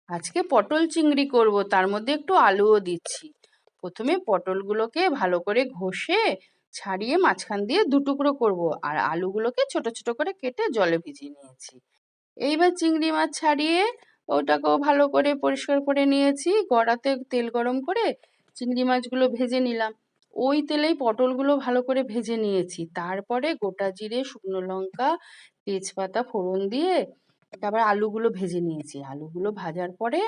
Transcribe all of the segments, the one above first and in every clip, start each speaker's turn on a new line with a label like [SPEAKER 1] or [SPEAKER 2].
[SPEAKER 1] আজকে পটল চিংড়ি করব, তার মধ্যে একটু আলুও দিচ্ছি। প্রথমে পটলগুলোকে ভালো করে ঘষে ছাড়িয়ে মাঝখান দিয়ে দুটুকরো করব, আর আলুগুলোকে ছোট ছোট করে কেটে জলে ভিজিয়ে নিয়েছি। এইবার চিংড়ি মাছ ছাড়িয়ে ওটাকেও ভালো করে পরিষ্কার করে নিয়েছি। কড়াতে তেল গরম করে চিংড়ি মাছগুলো ভেজে নিলাম। ওই তেলেই পটলগুলো ভালো করে ভেজে নিয়েছি। তারপরে গোটা জিরে, শুকনো লঙ্কা, তেজপাতা ফোড়ন দিয়ে তারপর আলুগুলো ভেজে নিয়েছি। আলুগুলো ভাজার পরে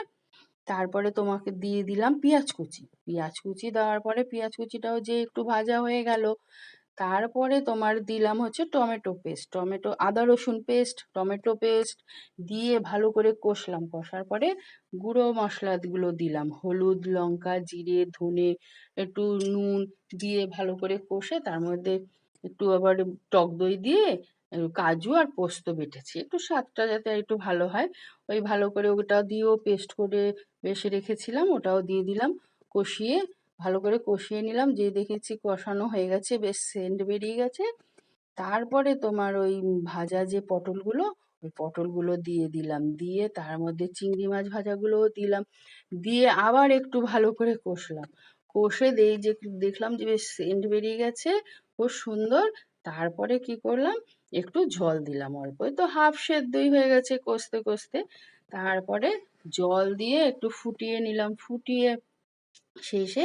[SPEAKER 1] তারপরে তোমাকে দিয়ে দিলাম পেঁয়াজ কুচি। পেঁয়াজ কুচি দেওয়ার পরে পেঁয়াজ কুচিটাও যে একটু ভাজা হয়ে গেল, তারপরে তোমার দিলাম হচ্ছে টমেটো পেস্ট, টমেটো আদা রসুন পেস্ট, টমেটো পেস্ট দিয়ে ভালো করে কষলাম। কষার পরে গুঁড়ো মশলাগুলো দিলাম, হলুদ, লঙ্কা, জিরে, ধনে, একটু নুন দিয়ে ভালো করে কষে তার মধ্যে একটু আবার টক দই দিয়ে কাজু আর পোস্ত বেটেছি, একটু স্বাদটা যাতে একটু ভালো হয়। ওই ভালো করে ওটা দিয়েও পেস্ট করে বেশি রেখেছিলাম, ওটাও দিয়ে দিলাম। কষিয়ে ভালো করে কষিয়ে নিলাম। যে দেখেছি কষানো হয়ে গেছে, বেশ সেন্ট বেরিয়ে গেছে। তারপরে তোমার ওই ভাজা যে পটলগুলো, ওই পটলগুলো দিয়ে দিলাম। দিয়ে তার মধ্যে চিংড়ি মাছ ভাজাগুলোও দিলাম। দিয়ে আবার একটু ভালো করে কষলাম। কষে দেই যে দেখলাম যে বেশ সেন্ট বেরিয়ে গেছে, খুব সুন্দর। তারপরে কি করলাম, একটু জল দিলাম অল্প, ওই তো হাফ সেদ্ধই হয়ে গেছে কষতে কষতে। তারপরে জল দিয়ে একটু ফুটিয়ে নিলাম। ফুটিয়ে শেষে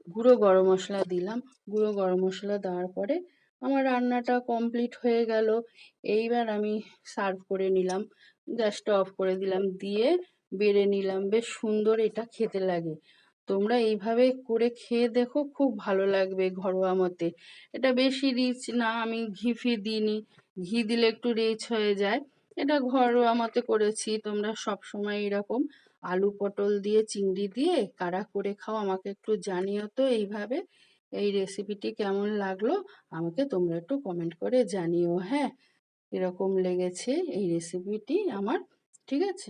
[SPEAKER 1] গুঁড়ো গরম মশলা দিলাম। গুঁড়ো গরম মশলা দেওয়ার পরে আমার রান্নাটা কমপ্লিট হয়ে গেল। এইবার আমি সার্ভ করে নিলাম, গ্যাসটা অফ করে দিলাম, দিয়ে বেড়ে নিলাম। বেশ সুন্দর এটা খেতে লাগে। তোমরা এইভাবে করে খেয়ে দেখো, খুব ভালো লাগবে ঘরোয়া মতে। এটা বেশি রিচ না, আমি ঘি ফি দিইনি। ঘি দিলে একটু রিচ হয়ে যায়। এটা ঘরোয়া মতে করেছি। তোমরা সব সময় এরকম আলু পটল দিয়ে চিংড়ি দিয়ে কারা করে খাও, আমাকে একটু জানিও তো। এইভাবে এই রেসিপিটি কেমন লাগলো আমাকে তোমরা একটু কমেন্ট করে জানিও। হ্যাঁ, এরকম লেগেছে এই রেসিপিটি আমার। ঠিক আছে।